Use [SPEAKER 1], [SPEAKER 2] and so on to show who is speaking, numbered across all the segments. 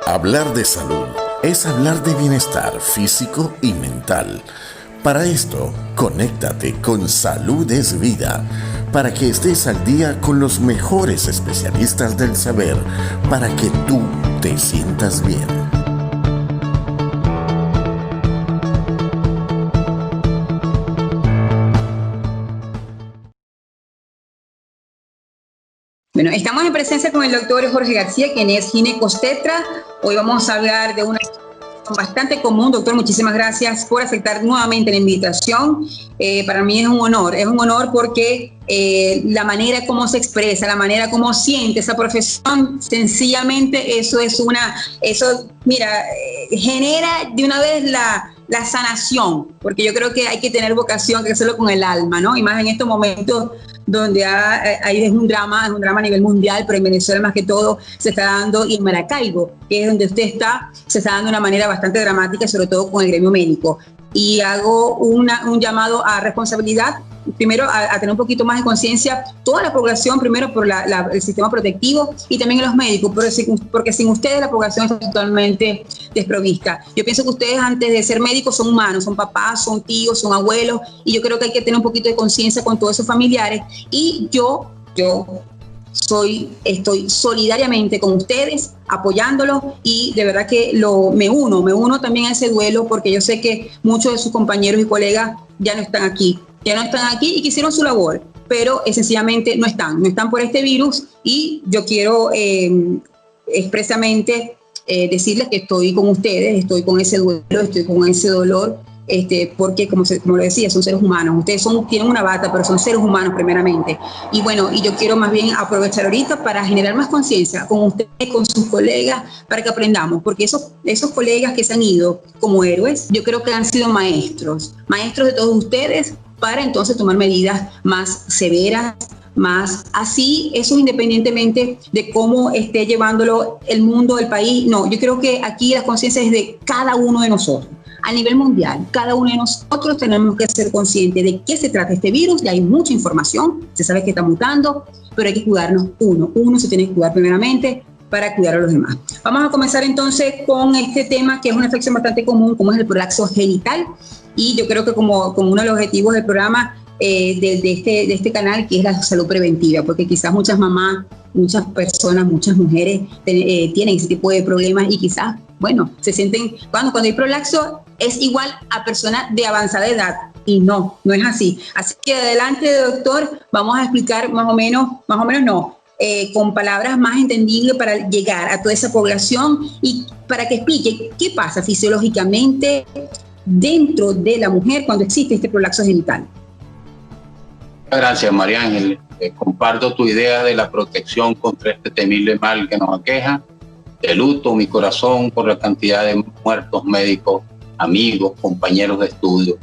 [SPEAKER 1] Hablar de salud es hablar de bienestar físico y mental. Para esto, conéctate con Salud es Vida, para que estés al día con los mejores especialistas del saber, para que tú te sientas bien.
[SPEAKER 2] Bueno, estamos en presencia con el doctor Jorge García, quien es ginecobstetra. Hoy vamos a hablar de una situación bastante común. Doctor, muchísimas gracias por aceptar nuevamente la invitación. Para mí es un honor porque la manera como se expresa, la manera como siente esa profesión, sencillamente genera de una vez la sanación, porque yo creo que hay que tener vocación, que hacerlo con el alma, ¿no? Y más en estos momentos donde es un drama a nivel mundial, pero en Venezuela más que todo se está dando, y en Maracaibo, que es donde usted está, se está dando de una manera bastante dramática, sobre todo con el gremio médico. Y hago un llamado a responsabilidad, primero a tener un poquito más de conciencia, toda la población, primero por el sistema protectivo y también los médicos, porque sin ustedes la población está totalmente desprovista. Yo pienso que ustedes, antes de ser médicos, son humanos, son papás, son tíos, son abuelos, y yo creo que hay que tener un poquito de conciencia con todos esos familiares. Y yo estoy solidariamente con ustedes, apoyándolos, y de verdad que me uno también a ese duelo, porque yo sé que muchos de sus compañeros y colegas ya no están aquí y que hicieron su labor, pero sencillamente no están por este virus. Y yo quiero expresamente decirles que estoy con ustedes, estoy con ese duelo, estoy con ese dolor, porque como lo decía, son seres humanos. Ustedes tienen una bata, pero son seres humanos primeramente. Y bueno, y yo quiero más bien aprovechar ahorita para generar más conciencia con ustedes, con sus colegas, para que aprendamos, porque esos colegas que se han ido como héroes, yo creo que han sido maestros de todos ustedes, para entonces tomar medidas más severas, más así, eso independientemente de cómo esté llevándolo el mundo, el país. No, yo creo que aquí la conciencia es de cada uno de nosotros. A nivel mundial, cada uno de nosotros tenemos que ser conscientes de qué se trata este virus. Ya hay mucha información, se sabe que está mutando, pero hay que cuidarnos uno se tiene que cuidar primeramente para cuidar a los demás. Vamos a comenzar entonces con este tema, que es una afección bastante común, como es el prolapso genital. Y yo creo que como uno de los objetivos del programa de este canal, que es la salud preventiva, porque quizás muchas mamás, muchas personas, muchas mujeres tienen ese tipo de problemas, y quizás, bueno, se sienten, cuando hay prolapso es igual a personas de avanzada edad, y no es así. Así que adelante, doctor, vamos a explicar más o menos con palabras más entendibles para llegar a toda esa población, y para que explique qué pasa fisiológicamente dentro de la mujer cuando existe este prolapso genital.
[SPEAKER 3] Gracias, María Ángel. Comparto tu idea de la protección contra este temible mal que nos aqueja. De luto mi corazón por la cantidad de muertos médicos, amigos, compañeros de estudio.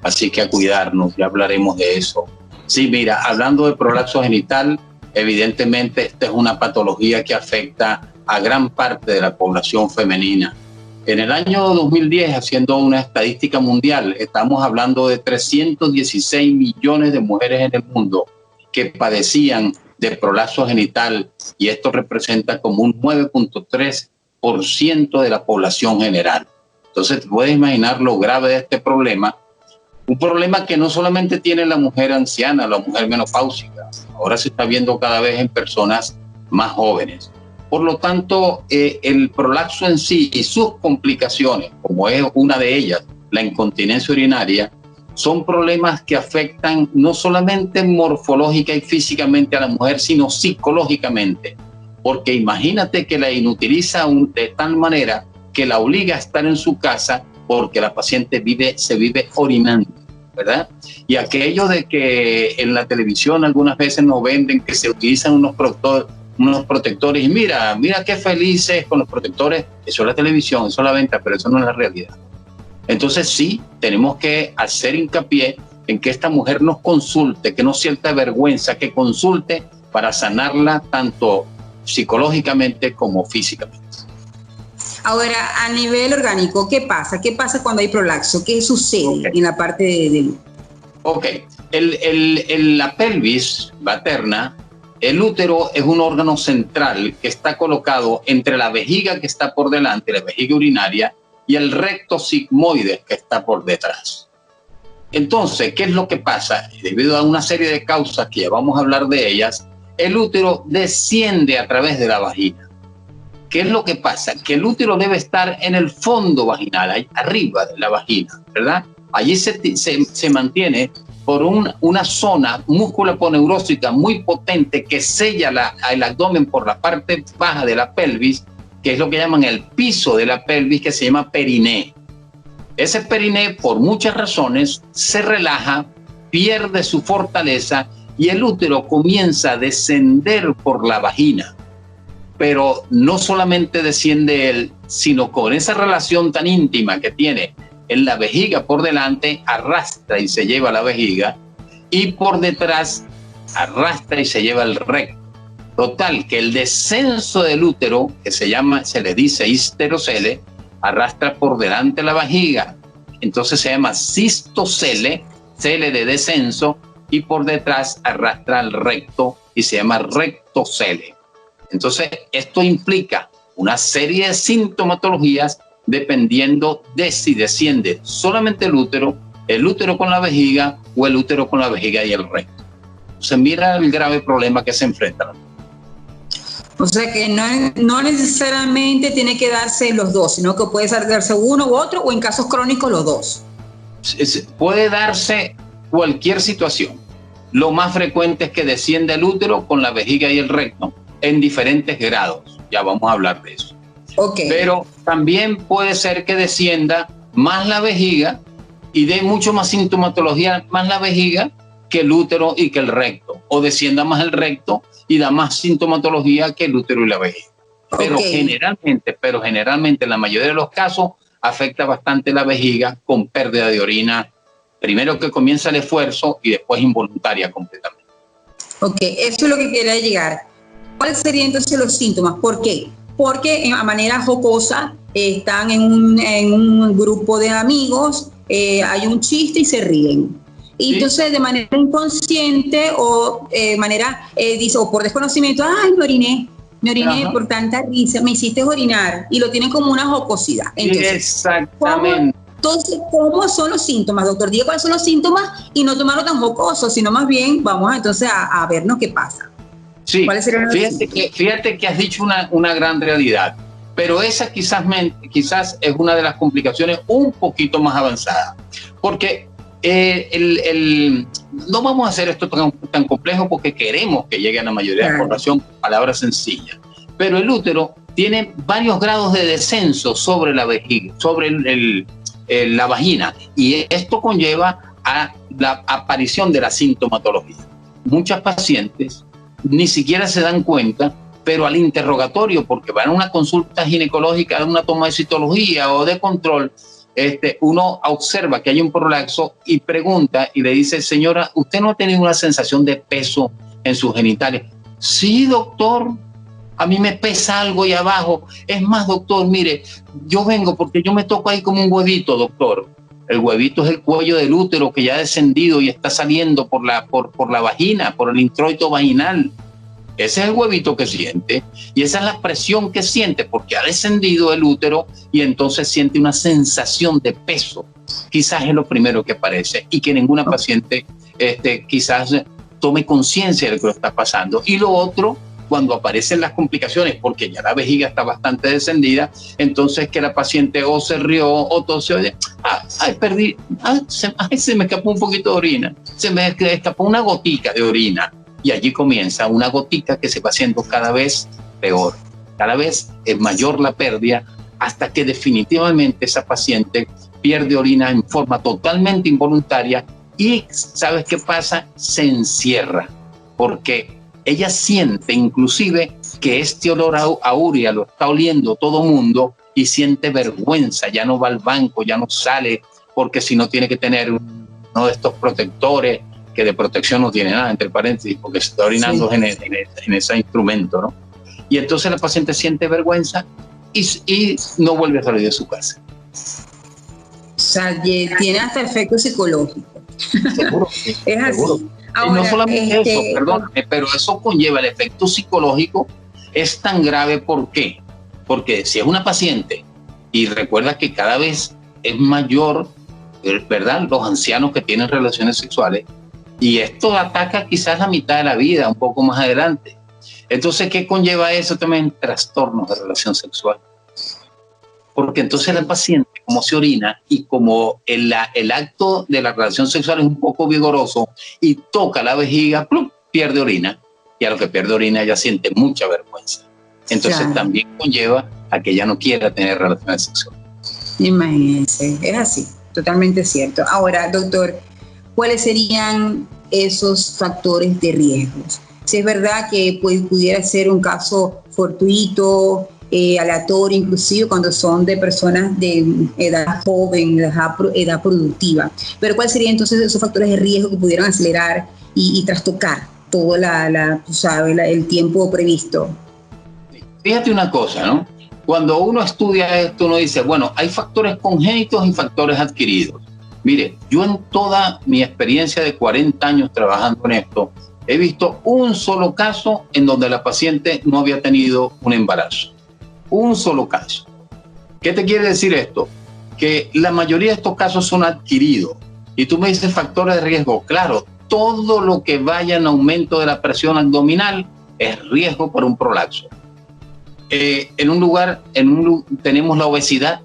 [SPEAKER 3] Así que a cuidarnos, ya hablaremos de eso. Sí, mira, hablando de prolapso genital, evidentemente esta es una patología que afecta a gran parte de la población femenina. En el año 2010, haciendo una estadística mundial, estamos hablando de 316 millones de mujeres en el mundo que padecían de prolapso genital, y esto representa como un 9.3% de la población general. Entonces, te puedes imaginar lo grave de este problema, un problema que no solamente tiene la mujer anciana, la mujer menopáusica, ahora se está viendo cada vez en personas más jóvenes. Por lo tanto, el prolapso en sí y sus complicaciones, como es una de ellas, la incontinencia urinaria, son problemas que afectan no solamente morfológica y físicamente a la mujer, sino psicológicamente. Porque imagínate que la inutiliza de tal manera que la obliga a estar en su casa, porque la paciente se vive orinando, ¿verdad? Y aquello de que en la televisión algunas veces nos venden que se utilizan unos protectores, y mira qué felices con los protectores. Eso es la televisión, eso es la venta, pero eso no es la realidad. Entonces sí, tenemos que hacer hincapié en que esta mujer nos consulte, que no sienta vergüenza, que consulte para sanarla tanto psicológicamente como físicamente.
[SPEAKER 2] Ahora, a nivel orgánico, ¿qué pasa? ¿Qué pasa cuando hay prolapso? ¿Qué sucede en la parte de...
[SPEAKER 3] Ok, la pelvis materna el útero es un órgano central que está colocado entre la vejiga que está por delante, la vejiga urinaria, y el recto sigmoides que está por detrás. Entonces, ¿qué es lo que pasa? Debido a una serie de causas que ya vamos a hablar de ellas, el útero desciende a través de la vagina. ¿Qué es lo que pasa? Que el útero debe estar en el fondo vaginal, ahí arriba de la vagina, ¿verdad? Allí se mantiene por una zona musculoponeurósica muy potente que sella el abdomen por la parte baja de la pelvis, que es lo que llaman el piso de la pelvis, que se llama periné. Ese periné, por muchas razones, se relaja, pierde su fortaleza y el útero comienza a descender por la vagina. Pero no solamente desciende él, sino con esa relación tan íntima que tiene en la vejiga por delante, arrastra y se lleva la vejiga, y por detrás arrastra y se lleva el recto. Total, que el descenso del útero, que se le dice histerocele, arrastra por delante la vejiga. Entonces se llama cistocele, cele de descenso, y por detrás arrastra el recto y se llama rectocele. Entonces, esto implica una serie de sintomatologías dependiendo de si desciende solamente el útero con la vejiga o el útero con la vejiga y el recto. Se mira el grave problema que se enfrenta.
[SPEAKER 2] O sea que no necesariamente tiene que darse los dos, sino que puede darse uno u otro o en casos crónicos los dos.
[SPEAKER 3] Puede darse cualquier situación. Lo más frecuente es que descienda el útero con la vejiga y el recto en diferentes grados. Ya vamos a hablar de eso.
[SPEAKER 2] Okay.
[SPEAKER 3] Pero también puede ser que descienda más la vejiga y dé mucho más sintomatología más la vejiga que el útero y que el recto. O descienda más el recto y da más sintomatología que el útero y la vejiga. Pero generalmente en la mayoría de los casos afecta bastante la vejiga con pérdida de orina. Primero que comienza el esfuerzo y después involuntaria completamente.
[SPEAKER 2] Ok, eso es lo que quería llegar. ¿Cuáles serían entonces los síntomas? ¿Por qué? Porque a manera jocosa están en un grupo de amigos, hay un chiste y se ríen. Y sí. Entonces de manera inconsciente o dice, o por desconocimiento, ay, me oriné
[SPEAKER 3] Ajá.
[SPEAKER 2] Por tanta risa, me hiciste orinar, y lo tienen como una jocosidad. Entonces,
[SPEAKER 3] exactamente.
[SPEAKER 2] Entonces, ¿cómo son los síntomas, doctor? Diga cuáles son los síntomas y no tomarlo tan jocoso, sino más bien vamos entonces a vernos qué pasa.
[SPEAKER 3] Sí, fíjate que has dicho una gran realidad, pero esa quizás es una de las complicaciones un poquito más avanzadas, porque no vamos a hacer esto tan complejo porque queremos que llegue a la mayoría de la población con palabras sencillas, pero el útero tiene varios grados de descenso sobre la vejiga, sobre la vagina, y esto conlleva a la aparición de la sintomatología. Muchas pacientes ni siquiera se dan cuenta, pero al interrogatorio, porque van a una consulta ginecológica, una toma de citología o de control, uno observa que hay un prolapso y pregunta y le dice, señora, ¿usted no ha tenido una sensación de peso en sus genitales? Sí, doctor, a mí me pesa algo ahí abajo. Es más, doctor, mire, yo vengo porque yo me toco ahí como un huevito, doctor. El huevito es el cuello del útero que ya ha descendido y está saliendo por la vagina, por el introito vaginal. Ese es el huevito que siente y esa es la presión que siente porque ha descendido el útero y entonces siente una sensación de peso. Quizás es lo primero que aparece y que ninguna paciente quizás tome conciencia de que lo está pasando. Y lo otro, cuando aparecen las complicaciones, porque ya la vejiga está bastante descendida, entonces que la paciente o se rió o tosió, se me escapó un poquito de orina, se me escapó una gotica de orina, y allí comienza una gotica que se va haciendo cada vez peor, cada vez es mayor la pérdida, hasta que definitivamente esa paciente pierde orina en forma totalmente involuntaria y ¿sabes qué pasa? Se encierra, porque ella siente inclusive que este olor a urea lo está oliendo todo mundo y siente vergüenza, ya no va al banco, ya no sale, porque si no tiene que tener uno de estos protectores, que de protección no tiene nada, entre paréntesis, porque se está orinando en ese instrumento, ¿no? Y entonces la paciente siente vergüenza y no vuelve a salir de su casa.
[SPEAKER 2] O sea, tiene hasta efecto psicológico.
[SPEAKER 3] Seguro,
[SPEAKER 2] es así.
[SPEAKER 3] seguro. Ahora, y no solamente eso, perdón, pero eso conlleva el efecto psicológico, es tan grave. ¿Por qué? Porque si es una paciente, y recuerda que cada vez es mayor, ¿verdad?, los ancianos que tienen relaciones sexuales, y esto ataca quizás la mitad de la vida, un poco más adelante. Entonces, ¿qué conlleva eso también? Trastornos de relación sexual. Porque entonces la paciente, como se orina y como el acto de la relación sexual es un poco vigoroso y toca la vejiga, ¡plum!, pierde orina. Y a lo que pierde orina ella siente mucha vergüenza. Entonces también conlleva a que ella no quiera tener relaciones sexuales.
[SPEAKER 2] Imagínense, es así, totalmente cierto. Ahora, doctor, ¿cuáles serían esos factores de riesgos? Si es verdad que pudiera ser un caso fortuito, aleatorio, inclusive cuando son de personas de edad joven, edad productiva. Pero ¿cuáles serían entonces esos factores de riesgo que pudieran acelerar y trastocar todo el tiempo previsto?
[SPEAKER 3] Fíjate una cosa, ¿no? Cuando uno estudia esto, uno dice, bueno, hay factores congénitos y factores adquiridos. Mire, yo en toda mi experiencia de 40 años trabajando en esto, he visto un solo caso en donde la paciente no había tenido un embarazo. Un solo caso. ¿Qué te quiere decir esto? Que la mayoría de estos casos son adquiridos. Y tú me dices factores de riesgo. Claro, todo lo que vaya en aumento de la presión abdominal es riesgo por un prolapso. En un lugar tenemos la obesidad.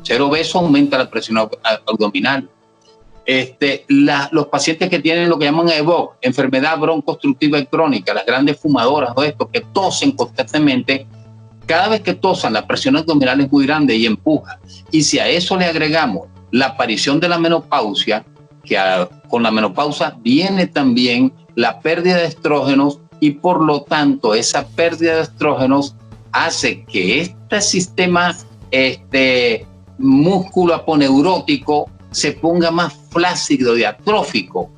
[SPEAKER 3] Ser obeso aumenta la presión abdominal. Los pacientes que tienen lo que llaman EBOC, enfermedad broncoobstructiva crónica, las grandes fumadoras o esto, que tosen constantemente, cada vez que tosan la presión abdominal es muy grande y empuja. Y si a eso le agregamos la aparición de la menopausia, que con la menopausia viene también la pérdida de estrógenos, y por lo tanto esa pérdida de estrógenos hace que este sistema músculo aponeurótico se ponga más flácido y atrófico.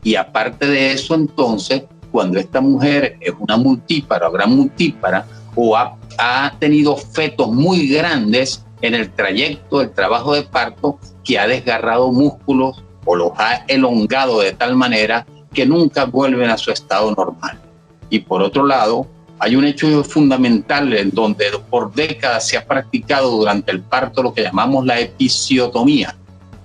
[SPEAKER 3] Y aparte de eso, entonces, cuando esta mujer es una multípara o gran multípara, o ha tenido fetos muy grandes en el trayecto del trabajo de parto, que ha desgarrado músculos o los ha elongado de tal manera que nunca vuelven a su estado normal. Y por otro lado, hay un hecho fundamental en donde por décadas se ha practicado durante el parto lo que llamamos la episiotomía,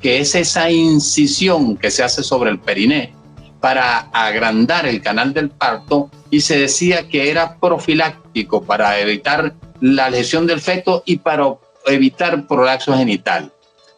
[SPEAKER 3] que es esa incisión que se hace sobre el periné para agrandar el canal del parto, y se decía que era profiláctico para evitar la lesión del feto y para evitar prolapso genital.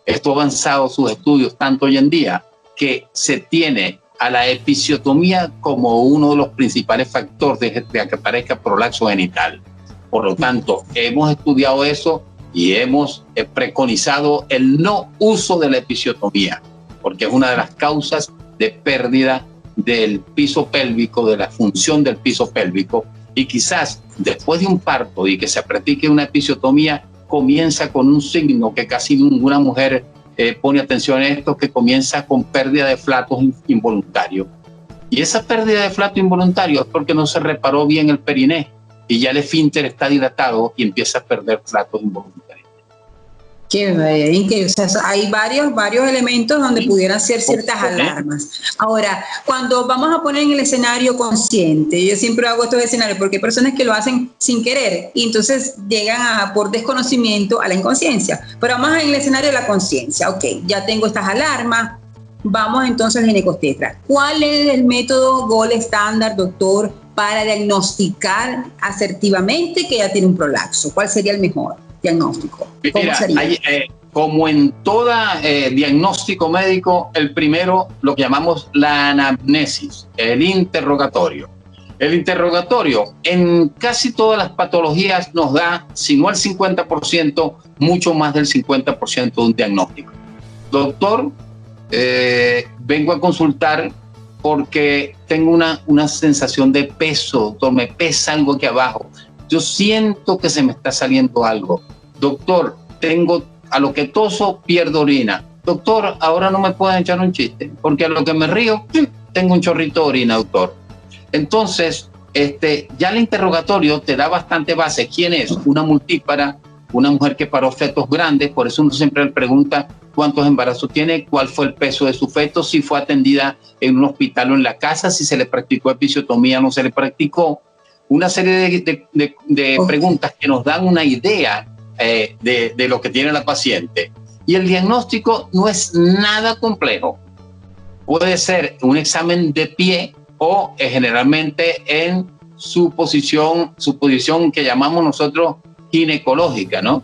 [SPEAKER 3] Esto ha avanzado sus estudios tanto hoy en día que se tiene a la episiotomía como uno de los principales factores de que aparezca prolapso genital. Por lo tanto, hemos estudiado eso y hemos preconizado el no uso de la episiotomía, porque es una de las causas de pérdida del piso pélvico, de la función del piso pélvico, y quizás después de un parto y que se practique una episiotomía, comienza con un signo que casi ninguna mujer pone atención a esto, que comienza con pérdida de flatos involuntario. Y esa pérdida de flato involuntario es porque no se reparó bien el periné y ya el esfínter está dilatado y empieza a perder flatos involuntarios.
[SPEAKER 2] Qué increíble. O sea, hay varios elementos donde pudieran ser ciertas alarmas. Ahora, cuando vamos a poner en el escenario consciente, yo siempre hago estos escenarios porque hay personas que lo hacen sin querer y entonces llegan por desconocimiento a la inconsciencia. Pero vamos en el escenario de la conciencia. Ok, ya tengo estas alarmas. Vamos entonces al ginecobstetra. ¿Cuál es el método gold estándar, doctor, para diagnosticar asertivamente que ya tiene un prolapso? ¿Cuál sería el mejor diagnóstico?
[SPEAKER 3] Mira, como en todo diagnóstico médico, el primero lo que llamamos la anamnesis, el interrogatorio. El interrogatorio en casi todas las patologías nos da, si no el 50%, mucho más del 50% de un diagnóstico. Doctor, vengo a consultar porque tengo una sensación de peso, doctor, me pesa algo aquí abajo. Yo siento que se me está saliendo algo. Doctor, a lo que toso pierdo orina. Doctor, ahora no me pueden echar un chiste, porque a lo que me río, tengo un chorrito de orina, doctor. Entonces, ya el interrogatorio te da bastante base. ¿Quién es? Una multípara, una mujer que paró fetos grandes, por eso uno siempre le pregunta cuántos embarazos tiene, cuál fue el peso de su feto, si fue atendida en un hospital o en la casa, si se le practicó episiotomía o no se le practicó. Una serie de preguntas que nos dan una idea de lo que tiene la paciente. Y el diagnóstico no es nada complejo. Puede ser un examen de pie o generalmente en su posición que llamamos nosotros ginecológica, ¿no?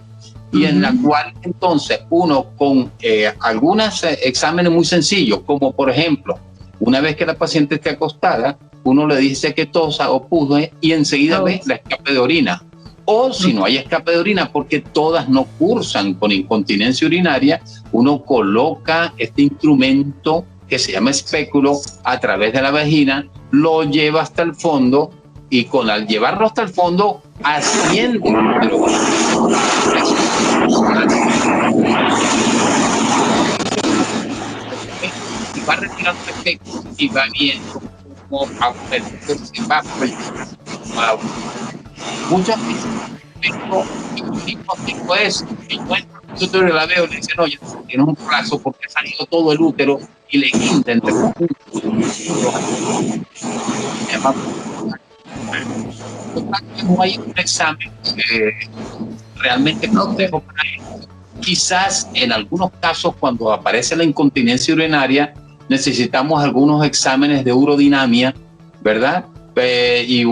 [SPEAKER 3] Y en la cual entonces uno con algunos exámenes muy sencillos, como por ejemplo, una vez que la paciente esté acostada, uno le dice que tosa o pude y enseguida ve la escape de orina. O si no hay escape de orina, porque todas no cursan con incontinencia urinaria, uno coloca este instrumento que se llama espéculo a través de la vagina, lo lleva hasta el fondo y al llevarlo hasta el fondo asciende el útero. Y va retirando el efecto y va viendo cómo se va. Muchas veces el diagnóstico es yo la veo y le dicen, no, ya tienes un plazo porque ha salido todo el útero y le guinda entre los puntos. No hay un examen realmente complejo para eso. Quizás en algunos casos, cuando aparece la incontinencia urinaria, necesitamos algunos exámenes de urodinamia, ¿verdad? Y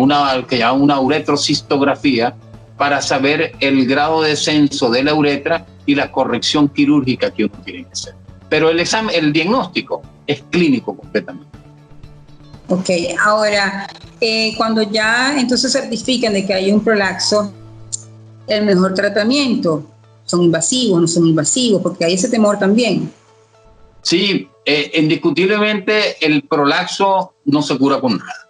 [SPEAKER 3] que llaman una uretrocistografía para saber el grado de descenso de la uretra y la corrección quirúrgica que uno tiene que hacer. Pero el diagnóstico es clínico completamente.
[SPEAKER 2] Ok, ahora, cuando ya entonces certifican de que hay un prolapso, el mejor tratamiento, ¿son invasivos, no son invasivos? Porque hay ese temor también.
[SPEAKER 3] Sí, indiscutiblemente el prolapso no se cura con nada.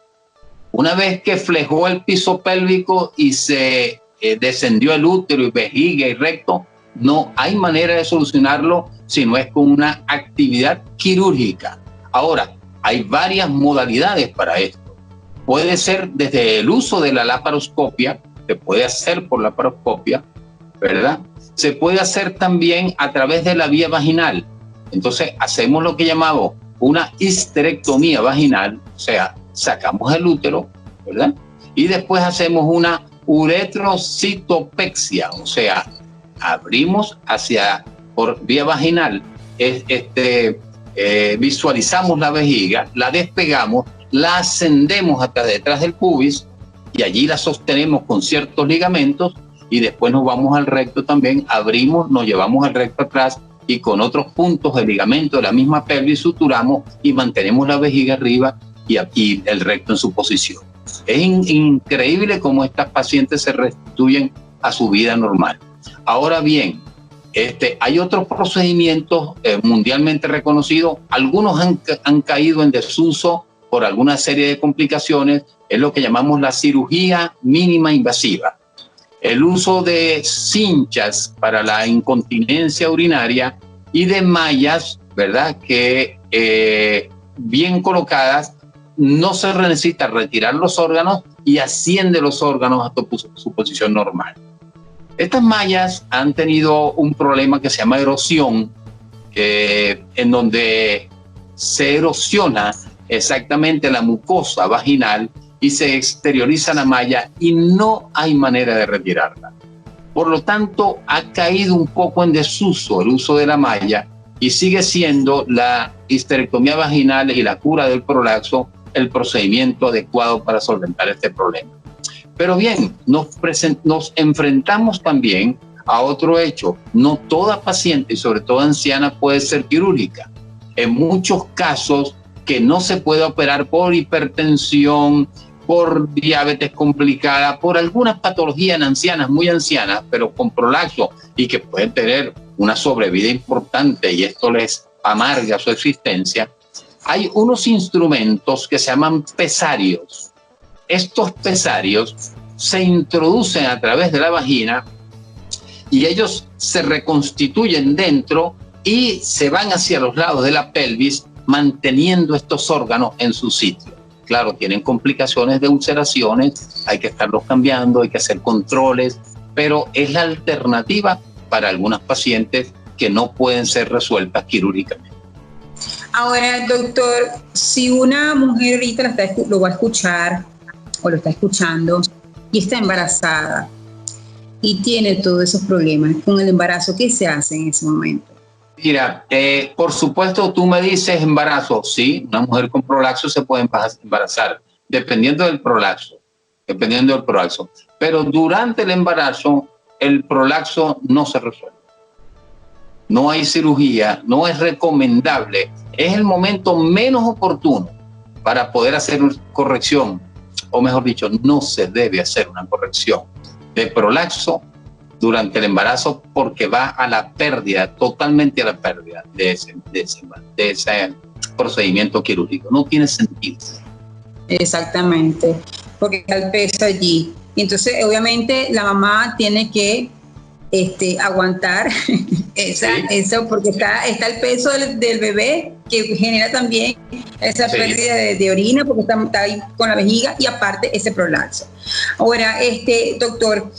[SPEAKER 3] Una vez que flejó el piso pélvico y se descendió el útero y vejiga y recto, no hay manera de solucionarlo si no es con una actividad quirúrgica. Ahora, hay varias modalidades para esto. Puede ser desde el uso de la laparoscopia, se puede hacer por laparoscopia, ¿verdad? Se puede hacer también a través de la vía vaginal. Entonces, hacemos lo que llamamos una histerectomía vaginal, o sea, sacamos el útero, ¿verdad? Y después hacemos una uretrocitopexia, o sea, abrimos por vía vaginal, visualizamos la vejiga, la despegamos, la ascendemos hasta detrás del pubis y allí la sostenemos con ciertos ligamentos y después nos vamos al recto también, abrimos, nos llevamos al recto atrás y con otros puntos de ligamento de la misma pelvis suturamos y mantenemos la vejiga arriba y aquí el recto en su posición. Es increíble cómo estas pacientes se restituyen a su vida normal. Ahora bien, hay otros procedimientos mundialmente reconocidos. Algunos han caído en desuso por alguna serie de complicaciones. Es lo que llamamos la cirugía mínima invasiva. El uso de cinchas para la incontinencia urinaria y de mallas, ¿verdad? Que bien colocadas, no se necesita retirar los órganos y asciende los órganos hasta su posición normal. Estas mallas han tenido un problema que se llama erosión, en donde se erosiona exactamente la mucosa vaginal y se exterioriza la malla y no hay manera de retirarla. Por lo tanto, ha caído un poco en desuso el uso de la malla y sigue siendo la histerectomía vaginal y la cura del prolapso el procedimiento adecuado para solventar este problema. Pero bien, nos enfrentamos también a otro hecho. No toda paciente, y sobre todo anciana, puede ser quirúrgica. En muchos casos que no se puede operar por hipertensión, por diabetes complicada, por algunas patologías en ancianas, muy ancianas, pero con prolapso y que pueden tener una sobrevida importante y esto les amarga su existencia, hay unos instrumentos que se llaman pesarios. Estos pesarios se introducen a través de la vagina y ellos se reconstituyen dentro y se van hacia los lados de la pelvis manteniendo estos órganos en su sitio. Claro, tienen complicaciones de ulceraciones, hay que estarlos cambiando, hay que hacer controles, pero es la alternativa para algunas pacientes que no pueden ser resueltas quirúrgicamente.
[SPEAKER 2] Ahora, doctor, si una mujer ahorita lo va a escuchar o lo está escuchando y está embarazada y tiene todos esos problemas con el embarazo, ¿qué se hace en ese momento?
[SPEAKER 3] Mira, por supuesto, tú me dices embarazo. Sí, una mujer con prolapso se puede embarazar, dependiendo del prolapso. Pero durante el embarazo, el prolapso no se resuelve. No hay cirugía, no es recomendable. Es el momento menos oportuno para poder hacer una corrección, o mejor dicho, no se debe hacer una corrección de prolapso durante el embarazo, porque va a la pérdida, totalmente a la pérdida de ese procedimiento quirúrgico. No tiene sentido.
[SPEAKER 2] Exactamente, porque está el peso allí. Y entonces, obviamente, la mamá tiene que aguantar eso, porque está el peso del bebé, que genera también esa pérdida de orina, porque está ahí con la vejiga, y aparte ese prolapso. Ahora, doctor,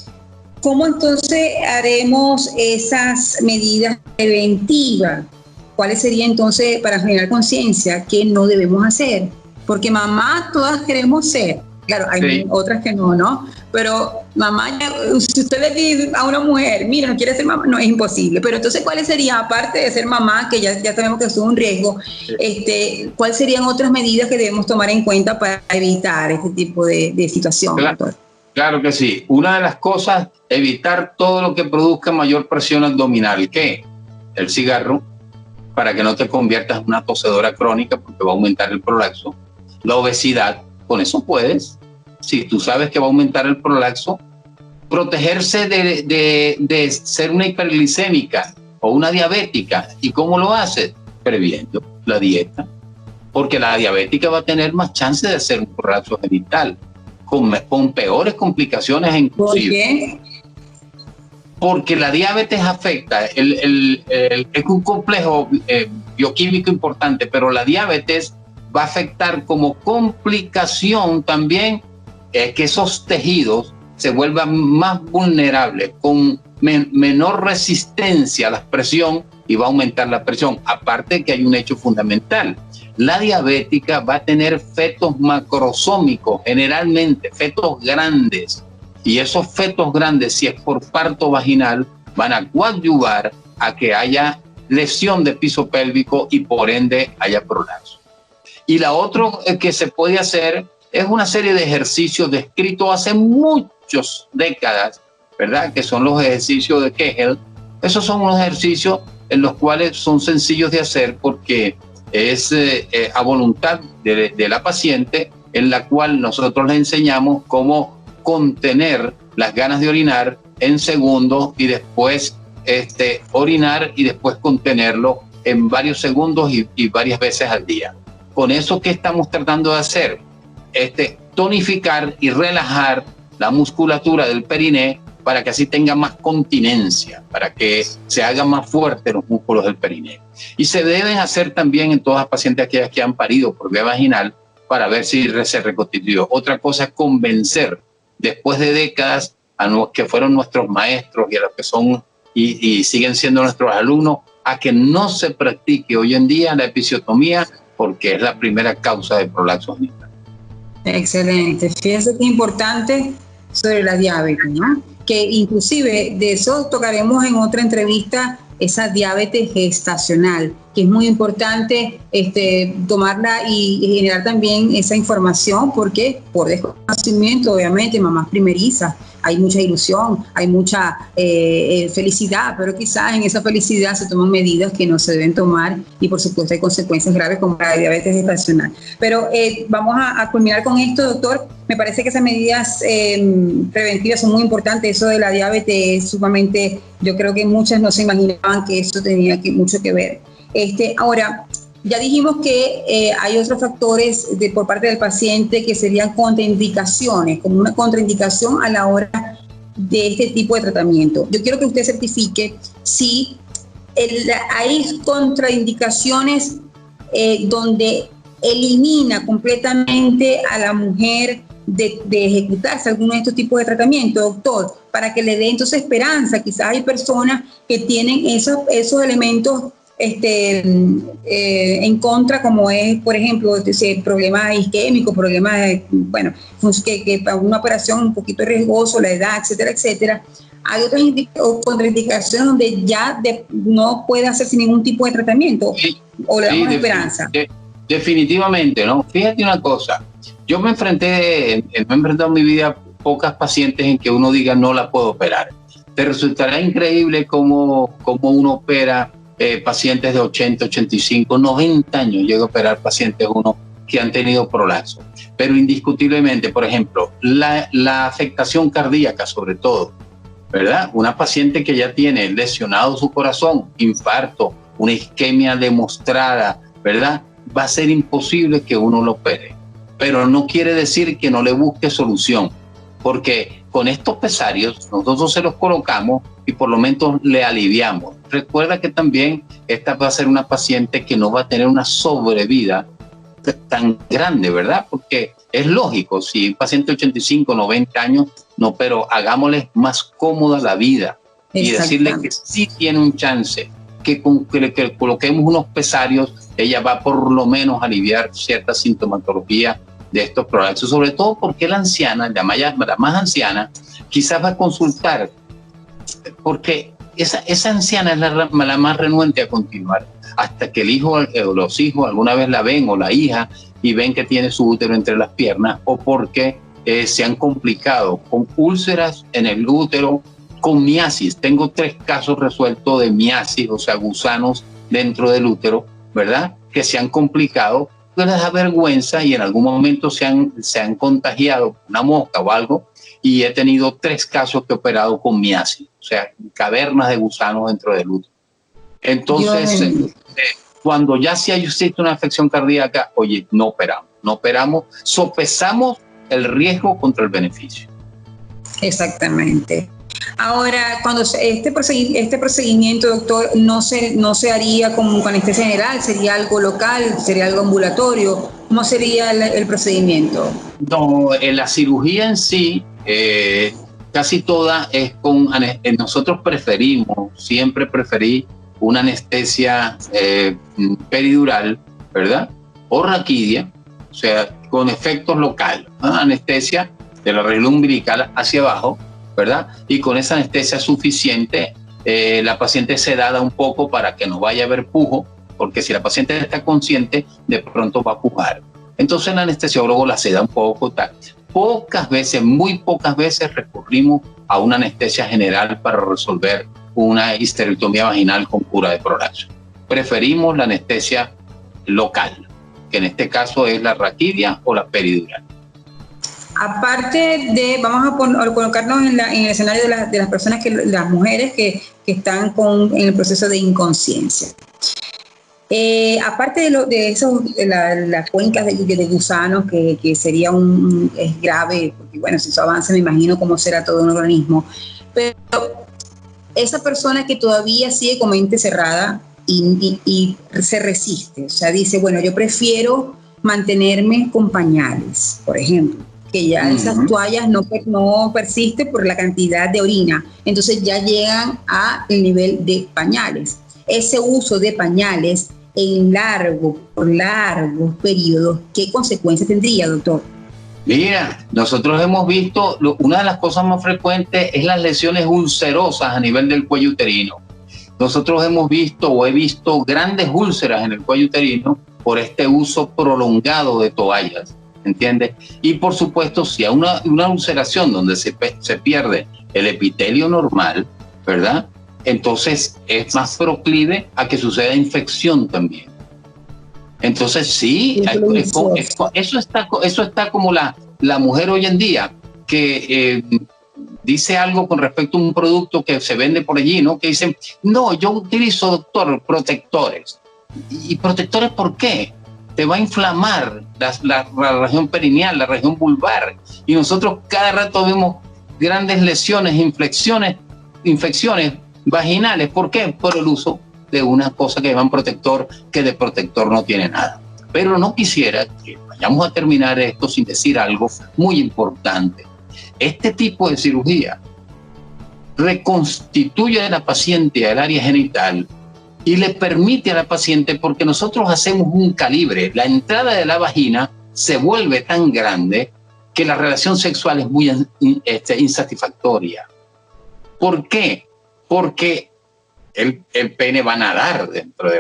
[SPEAKER 2] ¿cómo entonces haremos esas medidas preventivas? ¿Cuáles serían entonces, para generar conciencia, qué no debemos hacer? Porque mamá todas queremos ser. Claro, hay otras que no, pero mamá, si usted le dice a una mujer, mira, no quiere ser mamá, no, es imposible. Pero entonces, ¿cuáles serían, aparte de ser mamá, que ya sabemos que es un riesgo, cuáles serían otras medidas que debemos tomar en cuenta para evitar este tipo de situación?
[SPEAKER 3] Claro que sí. Una de las cosas, evitar todo lo que produzca mayor presión abdominal. ¿Qué? El cigarro, para que no te conviertas en una tosedora crónica, porque va a aumentar el prolapso. La obesidad, con eso puedes. Si tú sabes que va a aumentar el prolapso, protegerse de ser una hiperglicémica o una diabética. ¿Y cómo lo haces? Previendo la dieta, porque la diabética va a tener más chance de hacer un prolapso genital, con peores complicaciones inclusive.
[SPEAKER 2] ¿Por qué?
[SPEAKER 3] Porque la diabetes afecta, es un complejo bioquímico importante, pero la diabetes va a afectar como complicación también que esos tejidos se vuelvan más vulnerables, con menor resistencia a la presión, y va a aumentar la presión. Aparte que hay un hecho fundamental, la diabética va a tener fetos macrosómicos, generalmente fetos grandes, y esos fetos grandes, si es por parto vaginal, van a coadyuvar a que haya lesión de piso pélvico y por ende haya prolapso. Y la otra que se puede hacer es una serie de ejercicios descritos hace muchas décadas, ¿verdad? Que son los ejercicios de Kegel. Esos son unos ejercicios en los cuales son sencillos de hacer, porque es a voluntad de la paciente, en la cual nosotros le enseñamos cómo contener las ganas de orinar en segundos y después orinar y después contenerlo en varios segundos y varias veces al día. Con eso, ¿qué estamos tratando de hacer? Tonificar y relajar la musculatura del periné, para que así tenga más continencia, para que se hagan más fuertes los músculos del periné. Y se deben hacer también en todas las pacientes aquellas que han parido por vía vaginal, para ver si se reconstituyó. Otra cosa es convencer, después de décadas, a los que fueron nuestros maestros y a los que son y siguen siendo nuestros alumnos, a que no se practique hoy en día la episiotomía, porque es la primera causa de prolapso genital.
[SPEAKER 2] Excelente. Fíjese que es importante sobre la diabetes, ¿no? Que inclusive de eso tocaremos en otra entrevista, esa diabetes gestacional, que es muy importante tomarla y generar también esa información, porque por desconocimiento, obviamente, mamás primerizas, hay mucha ilusión, hay mucha felicidad, pero quizás en esa felicidad se toman medidas que no se deben tomar, y por supuesto hay consecuencias graves como la diabetes gestacional. Pero vamos a culminar con esto, doctor. Me parece que esas medidas preventivas son muy importantes. Eso de la diabetes es sumamente, yo creo que muchas no se imaginaban que eso tenía mucho que ver. Ahora, ya dijimos que hay otros factores por parte del paciente que serían contraindicaciones, como una contraindicación a la hora de este tipo de tratamiento. Yo quiero que usted certifique si hay contraindicaciones donde elimina completamente a la mujer de ejecutarse alguno de estos tipos de tratamiento, doctor, para que le dé entonces esperanza? Quizás hay personas que tienen esos elementos en contra, como es, por ejemplo, problemas isquémicos, problemas de, bueno, que para una operación un poquito riesgoso, la edad, etcétera, etcétera. Hay otras contraindicaciones donde ya no puede hacerse ningún tipo de tratamiento, o le damos esperanza.
[SPEAKER 3] Definitivamente, ¿no? Fíjate una cosa, yo me he enfrentado en mi vida pocas pacientes en que uno diga no la puedo operar. Te resultará increíble cómo uno opera pacientes de 80, 85, 90 años, llega a operar pacientes que han tenido prolapso. Pero indiscutiblemente, por ejemplo, la afectación cardíaca sobre todo, ¿verdad? Una paciente que ya tiene lesionado su corazón, infarto, una isquemia demostrada, ¿verdad? Va a ser imposible que uno lo opere. Pero no quiere decir que no le busque solución, porque con estos pesarios nosotros se los colocamos y por lo menos le aliviamos. Recuerda que también esta va a ser una paciente que no va a tener una sobrevida tan grande, ¿verdad? Porque es lógico, si un paciente de 85, 90 años, no, pero hagámosle más cómoda la vida y decirle que sí tiene un chance, que le coloquemos unos pesarios, ella va por lo menos a aliviar cierta sintomatología de estos problemas, sobre todo porque la anciana, la más anciana, quizás va a consultar, porque esa anciana es la más renuente a continuar, hasta que el hijo o los hijos alguna vez la ven, o la hija, y ven que tiene su útero entre las piernas, o porque se han complicado con úlceras en el útero, con miasis. Tengo 3 casos resueltos de miasis, o sea, gusanos dentro del útero, ¿verdad? Que se han complicado, que les da vergüenza y en algún momento se han contagiado una mosca o algo, y he tenido 3 casos que he operado con miasis, o sea, cavernas de gusanos dentro del útero. Entonces, cuando ya sí existe una afección cardíaca, oye, no operamos, sopesamos el riesgo contra el beneficio.
[SPEAKER 2] Exactamente. Ahora, cuando este procedimiento, doctor, no se haría con anestesia general, sería algo local, sería algo ambulatorio. ¿Cómo sería el procedimiento?
[SPEAKER 3] No, la cirugía en sí, casi toda es con anestesia. Nosotros siempre preferí una anestesia peridural, ¿verdad? O raquidia, o sea, con efectos locales, ¿no? Anestesia de la región umbilical hacia abajo, ¿verdad? Y con esa anestesia suficiente, la paciente es sedada un poco para que no vaya a haber pujo, porque si la paciente está consciente, de pronto va a pujar. Entonces el anestesiólogo la seda un poco, tal. Muy pocas veces recurrimos a una anestesia general para resolver una histerectomía vaginal con cura de prolapso. Preferimos la anestesia local, que en este caso es la raquidia o la peridural.
[SPEAKER 2] Aparte de, vamos a colocarnos en el escenario de las personas, las mujeres que están en el proceso de inconsciencia. Aparte de las cuencas de gusanos, que sería es grave, porque bueno, si eso avanza me imagino cómo será todo un organismo, pero esa persona que todavía sigue con mente cerrada y se resiste, o sea, dice, bueno, yo prefiero mantenerme con pañales, por ejemplo, que ya esas toallas no persiste por la cantidad de orina, entonces ya llegan al nivel de pañales. Ese uso de pañales por largos periodos, ¿qué consecuencias tendría, doctor?
[SPEAKER 3] Mira, nosotros hemos visto, una de las cosas más frecuentes es las lesiones ulcerosas a nivel del cuello uterino. Nosotros he visto grandes úlceras en el cuello uterino por este uso prolongado de toallas, ¿entiendes? Y por supuesto, si hay una ulceración donde se pierde el epitelio normal, ¿verdad? Entonces es más proclive a que suceda infección también. Entonces sí, eso está como la mujer hoy en día que dice algo con respecto a un producto que se vende por allí, ¿no? Que dicen, no, yo utilizo, doctor, protectores. ¿Y protectores por qué? Te va a inflamar la región perineal, la región vulvar. Y nosotros cada rato vemos grandes lesiones, infecciones vaginales. ¿Por qué? Por el uso de una cosa que llaman protector, que de protector no tiene nada. Pero no quisiera que vayamos a terminar esto sin decir algo muy importante. Este tipo de cirugía reconstituye a la paciente el área genital y le permite a la paciente, porque nosotros hacemos un calibre, la entrada de la vagina se vuelve tan grande que la relación sexual es muy insatisfactoria. ¿Por qué? Porque el pene va a nadar dentro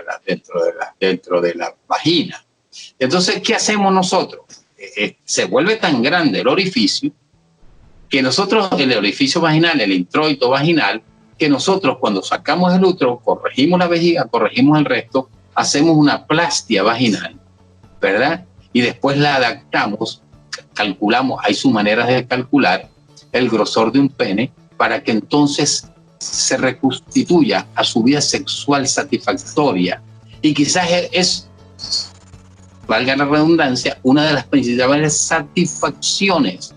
[SPEAKER 3] de la vagina. Entonces, ¿qué hacemos nosotros? Se vuelve tan grande el orificio que nosotros, el orificio vaginal, el introito vaginal, que nosotros cuando sacamos el útero, corregimos la vejiga, corregimos el resto, hacemos una plastia vaginal, ¿verdad? Y después la adaptamos, calculamos, hay sus maneras de calcular el grosor de un pene para que entonces se reconstituya a su vida sexual satisfactoria. Y quizás es, valga la redundancia, una de las principales satisfacciones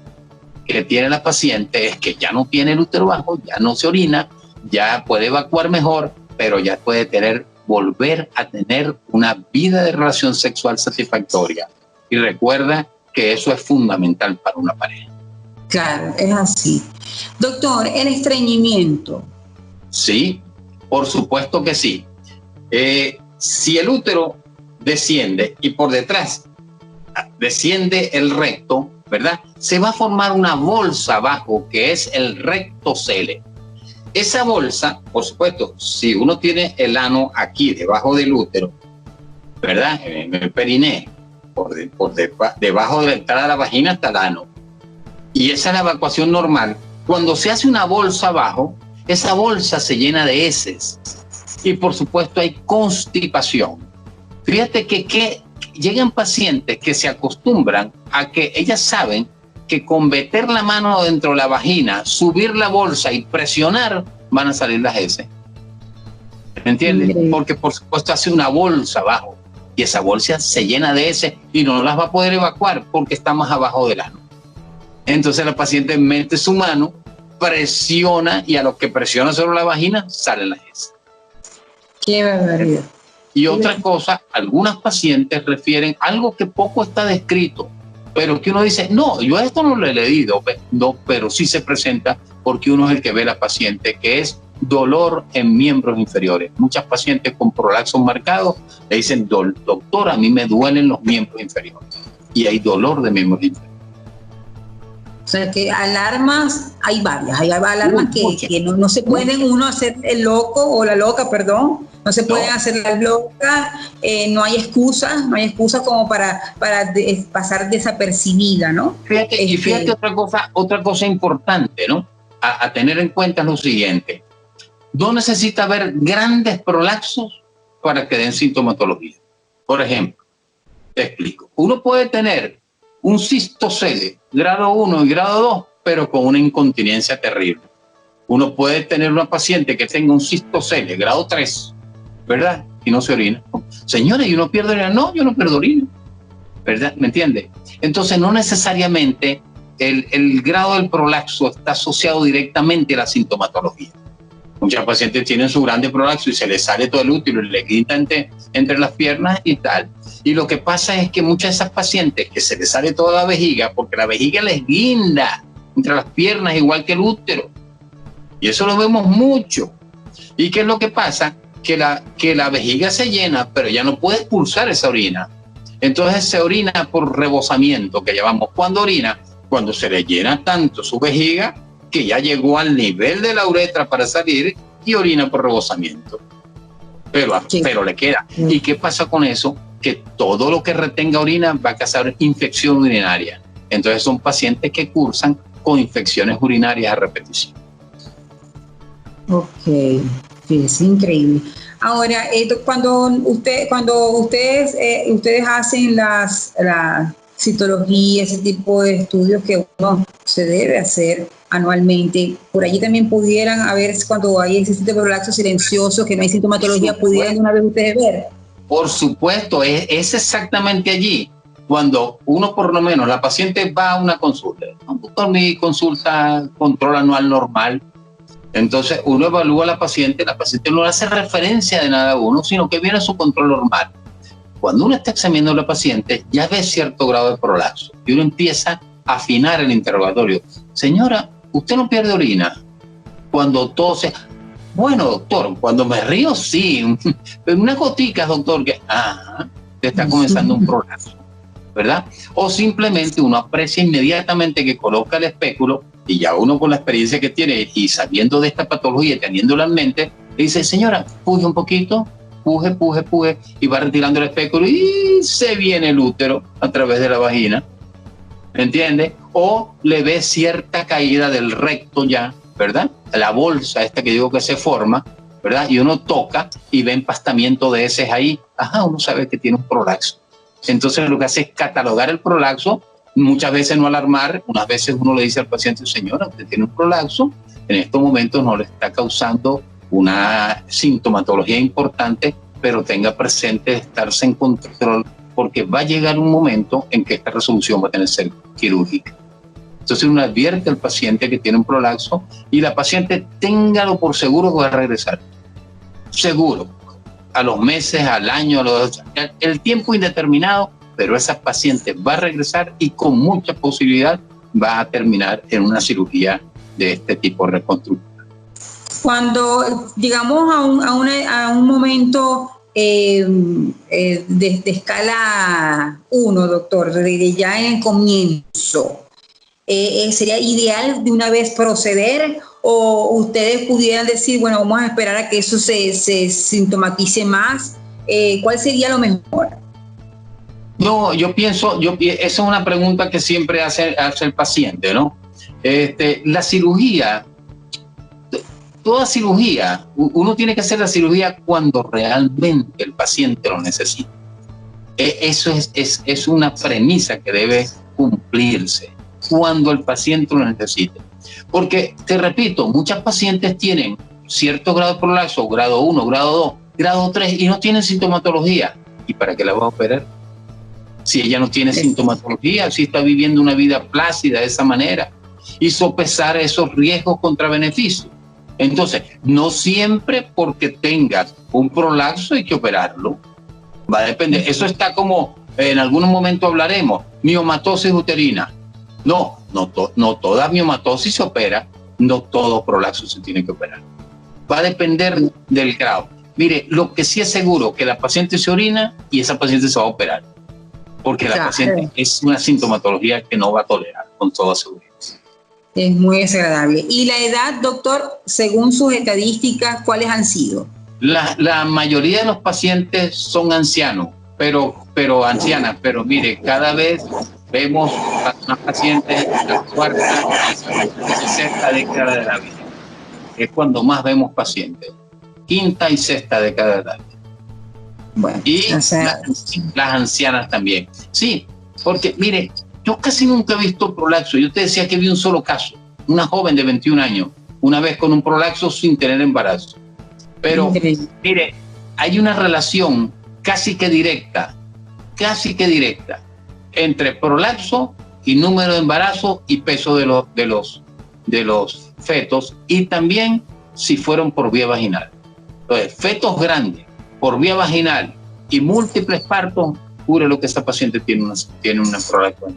[SPEAKER 3] que tiene la paciente es que ya no tiene el útero bajo, ya no se orina, ya puede evacuar mejor, pero ya puede volver a tener una vida de relación sexual satisfactoria. Y recuerda que eso es fundamental para una pareja.
[SPEAKER 2] Claro, es así. Doctor, ¿el estreñimiento?
[SPEAKER 3] Sí, por supuesto que sí. Si el útero desciende y por detrás desciende el recto, ¿verdad? Se va a formar una bolsa abajo que es el rectocele. Esa bolsa, por supuesto, si uno tiene el ano aquí debajo del útero, ¿verdad? En el periné, debajo de la entrada de la vagina está el ano. Y esa es la evacuación normal. Cuando se hace una bolsa abajo, esa bolsa se llena de heces. Y por supuesto hay constipación. Fíjate que llegan pacientes que se acostumbran a que ellas saben que con meter la mano dentro de la vagina, subir la bolsa y presionar, van a salir las heces. ¿Me entiendes? Porque por supuesto hace una bolsa abajo y esa bolsa se llena de heces y no las va a poder evacuar porque está más abajo del ano. Entonces la paciente mete su mano, presiona y a lo que presiona sobre la vagina salen las heces.
[SPEAKER 2] ¡Qué barbaridad!
[SPEAKER 3] Y otra cosa, algunas pacientes refieren algo que poco está descrito, pero que uno dice, no, yo esto no lo he leído, no, pero sí se presenta porque uno es el que ve a la paciente, que es dolor en miembros inferiores. Muchas pacientes con prolaxos marcados le dicen, doctor, a mí me duelen los miembros inferiores. Y hay dolor de miembros inferiores.
[SPEAKER 2] O sea, que alarmas, hay varias, hay alarmas que no se pueden uno hacer el loco o la loca, perdón, no se pueden hacer la loca, no hay excusas como para pasar desapercibida, ¿no?
[SPEAKER 3] Fíjate, y fíjate otra cosa importante, ¿no? A tener en cuenta es lo siguiente, no necesita haber grandes prolaxos para que den sintomatología. Por ejemplo, te explico, uno puede tener un cistocele grado 1 y grado 2, pero con una incontinencia terrible. Uno puede tener una paciente que tenga un cistocele grado 3, ¿verdad? Y no se orina. Señores, ¿y uno pierde orina? No, yo no pierdo orina, ¿verdad? ¿Me entiende? Entonces, no necesariamente el grado del prolaxo está asociado directamente a la sintomatología. Muchas pacientes tienen su grande prolaxo y se les sale todo el útero y le quita entre las piernas y tal. Y lo que pasa es que muchas de esas pacientes que se les sale toda la vejiga, porque la vejiga les guinda entre las piernas igual que el útero. Y eso lo vemos mucho. ¿Y qué es lo que pasa? Que la vejiga se llena, pero ya no puede expulsar esa orina. Entonces se orina por rebosamiento, que llamamos. ¿Cuándo orina? Cuando se le llena tanto su vejiga que ya llegó al nivel de la uretra para salir y orina por rebosamiento. Pero le queda. ¿Y qué pasa con eso? Que todo lo que retenga orina va a causar infección urinaria. Entonces son pacientes que cursan con infecciones urinarias a repetición.
[SPEAKER 2] Ok, sí, es increíble. Ahora, cuando ustedes hacen la citología, ese tipo de estudios que uno se debe hacer anualmente, por allí también pudieran, a ver, cuando hay existe prolaxo silencioso, que no hay sintomatología, pudieran de una vez ustedes ver.
[SPEAKER 3] Por supuesto, es exactamente allí cuando uno, por lo menos, la paciente va a una consulta. Doctor, mi consulta, control anual normal. Entonces, uno evalúa a la paciente no hace referencia de nada a uno, sino que viene a su control normal. cuando uno está examinando a la paciente, ya ve cierto grado de prolapso y uno empieza a afinar el interrogatorio. Señora, ¿usted no pierde orina? Cuando tose, bueno, doctor, cuando me río, sí, pero unas goticas, doctor, que te está comenzando un prolapso, ¿verdad? O simplemente uno aprecia inmediatamente que coloca el espéculo y ya uno con la experiencia que tiene y sabiendo de esta patología y teniéndola en mente, le dice, señora, puje un poquito, puje, y va retirando el espéculo y se viene el útero a través de la vagina, ¿entiende? O le ve cierta caída del recto ya, ¿verdad? La bolsa esta que digo que se forma, ¿verdad? Y uno toca y ve empastamiento de heces ahí, uno sabe que tiene un prolapso. Entonces lo que hace es catalogar el prolapso, muchas veces no alarmar, unas veces uno le dice al paciente, señora, usted tiene un prolapso, en estos momentos no le está causando una sintomatología importante, pero tenga presente estarse en control, porque va a llegar un momento en que esta resolución va a tener que ser quirúrgica. Entonces uno advierte al paciente que tiene un prolapso y la paciente téngalo por seguro que va a regresar. Seguro. A los meses, al año, el tiempo indeterminado, pero esa paciente va a regresar y con mucha posibilidad va a terminar en una cirugía de este tipo reconstructiva.
[SPEAKER 2] Cuando llegamos a un momento de escala 1, doctor, de ya en el comienzo, ¿sería ideal de una vez proceder o ustedes pudieran decir, bueno, vamos a esperar a que eso se sintomatice más? ¿Cuál sería lo mejor?
[SPEAKER 3] No, yo pienso, esa es una pregunta que siempre hace el paciente, ¿no? La cirugía, toda cirugía, uno tiene que hacer la cirugía cuando realmente el paciente lo necesita. Eso es una premisa que debe cumplirse cuando el paciente lo necesite. Porque, te repito, muchas pacientes tienen cierto grado de prolapso, grado 1, grado 2, grado 3 y no tienen sintomatología. ¿Y para qué la va a operar? Si ella no tiene sintomatología, si está viviendo una vida plácida de esa manera y sopesar esos riesgos contra beneficios. Entonces, no siempre porque tengas un prolapso hay que operarlo. Va a depender. Eso está como, en algún momento hablaremos, miomatosis uterina. No toda miomatosis se opera, no todo prolapso se tiene que operar. Va a depender del grado. Mire, lo que sí es seguro, que la paciente se orina y esa paciente se va a operar. Porque la paciente es una sintomatología que no va a tolerar, con toda seguridad.
[SPEAKER 2] Es muy desagradable. ¿Y la edad, doctor, según sus estadísticas, cuáles han sido?
[SPEAKER 3] La mayoría de los pacientes son ancianos, pero ancianas. Pero mire, cada vez vemos a una paciente en la cuarta y sexta década de la vida. Es cuando más vemos pacientes. Quinta y sexta década de la vida. Bueno, y las ancianas también. Sí, porque mire, yo casi nunca he visto prolapso. Yo te decía que vi un solo caso, una joven de 21 años, una vez con un prolapso sin tener embarazo. Pero mire, hay una relación casi que directa entre prolapso y número de embarazo y peso de los fetos, y también si fueron por vía vaginal. Entonces, fetos grandes por vía vaginal y múltiples partos, cure lo que esta paciente tiene una prolapso.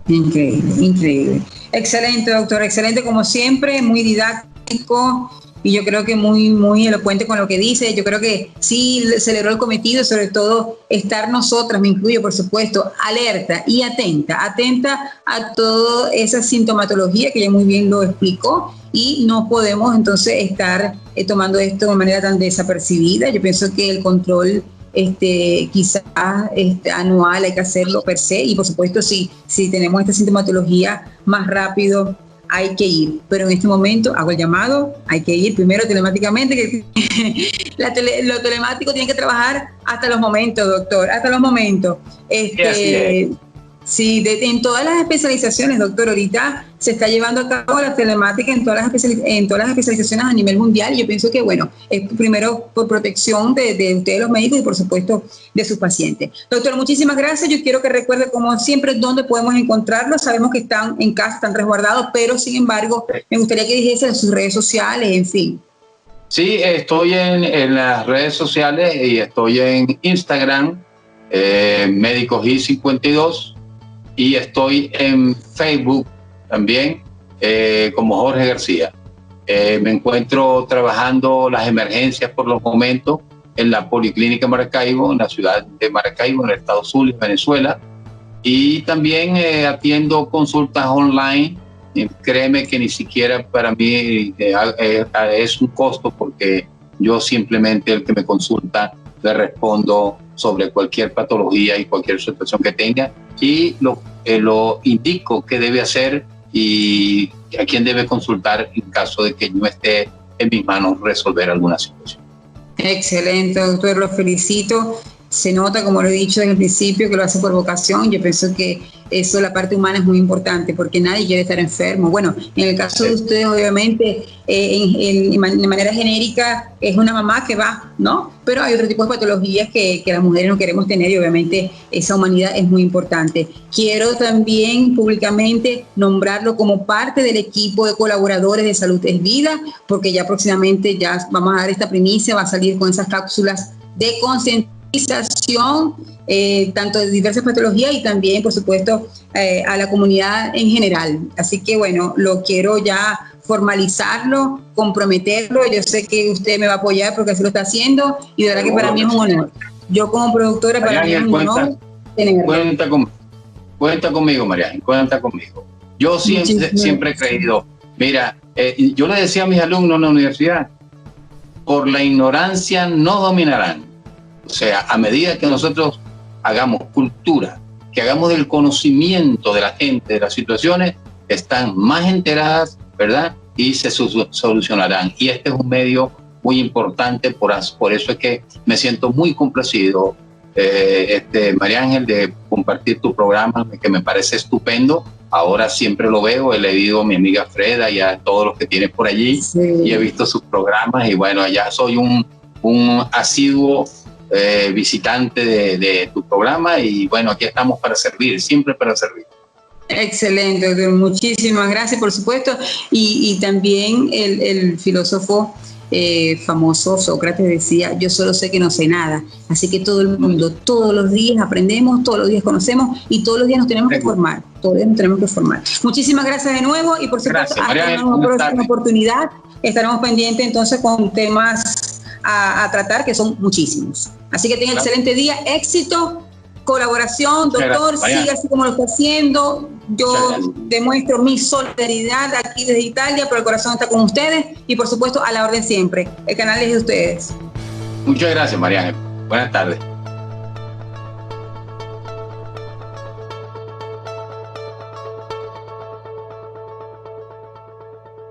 [SPEAKER 2] Increíble. Excelente, doctor, excelente como siempre, muy didáctico y yo creo que muy elocuente con lo que dice. Yo creo que sí se logró el cometido, sobre todo estar nosotras, me incluyo por supuesto, alerta y atenta a toda esa sintomatología que ya muy bien lo explicó, y no podemos entonces estar tomando esto de manera tan desapercibida. Yo pienso que el control quizás anual hay que hacerlo per se, y por supuesto si tenemos esta sintomatología más rápido hay que ir, pero en este momento hago el llamado, hay que ir primero telemáticamente, que lo telemático tiene que trabajar hasta los momentos, doctor, hasta los momentos. Sí, en todas las especializaciones, doctor, ahorita se está llevando a cabo la telemática en todas las especializaciones a nivel mundial, y yo pienso que, bueno, es primero por protección de ustedes los médicos y por supuesto de sus pacientes. Doctor, muchísimas gracias. Yo quiero que recuerde, como siempre, dónde podemos encontrarlos. Sabemos que están en casa, están resguardados, pero sin embargo, me gustaría que dijese en sus redes sociales, en fin.
[SPEAKER 3] Sí, estoy en las redes sociales y estoy en Instagram, MédicoGi52, y estoy en Facebook también como Jorge García. Me encuentro trabajando las emergencias por los momentos en la Policlínica Maracaibo, en la ciudad de Maracaibo, en el estado Zulia, Venezuela, y también atiendo consultas online. Créeme que ni siquiera para mí es un costo, porque yo simplemente, el que me consulta, le respondo sobre cualquier patología y cualquier situación que tenga, y lo indico qué debe hacer y a quién debe consultar en caso de que no esté en mis manos resolver alguna situación.
[SPEAKER 2] Excelente, doctor, lo felicito. Se nota, como lo he dicho desde el principio, que lo hace por vocación. Yo pienso que eso, la parte humana, es muy importante, porque nadie quiere estar enfermo. Bueno, en el caso de ustedes, obviamente, de manera genérica, es una mamá que va, ¿no? Pero hay otro tipo de patologías que las mujeres no queremos tener, y obviamente esa humanidad es muy importante. Quiero también públicamente nombrarlo como parte del equipo de colaboradores de Salud es Vida, porque ya próximamente ya vamos a dar esta primicia, va a salir con esas cápsulas de concientización, tanto de diversas patologías y también, por supuesto, a la comunidad en general. Así que bueno, lo quiero ya formalizarlo, comprometerlo. Yo sé que usted me va a apoyar porque así lo está haciendo, y de verdad que para mí es un honor. Yo como productora, para mí es un honor tenerlo.
[SPEAKER 3] Cuenta conmigo, Mariana, cuenta conmigo. Yo siempre he creído, mira, yo le decía a mis alumnos en la universidad, por la ignorancia no dominarán. O sea, a medida que nosotros hagamos cultura, que hagamos del conocimiento de la gente, de las situaciones, están más enteradas, ¿verdad? Y se solucionarán. Y este es un medio muy importante, por eso es que me siento muy complacido, María Ángel, de compartir tu programa, que me parece estupendo. Ahora siempre lo veo, he leído a mi amiga Freda y a todos los que tienes por allí, sí, y he visto sus programas, y bueno, ya soy un asiduo visitante de tu programa, y bueno, aquí estamos para servir, siempre para servir.
[SPEAKER 2] Excelente, doctor. Muchísimas gracias, por supuesto. Y también el filósofo famoso Sócrates decía: yo solo sé que no sé nada. Así que todo el mundo, todos los días aprendemos, todos los días conocemos, y todos los días nos tenemos que formar. Todos los días nos tenemos que formar. Muchísimas gracias de nuevo, y por supuesto, hasta una próxima oportunidad estaremos pendientes entonces con temas a tratar, que son muchísimos. Así que tenga excelente día, éxito, colaboración, doctor, siga así como lo está haciendo. Yo demuestro mi solidaridad aquí desde Italia, pero el corazón está con ustedes, y por supuesto a la orden siempre. El canal es de ustedes.
[SPEAKER 3] Muchas gracias, María Ángel. Buenas tardes.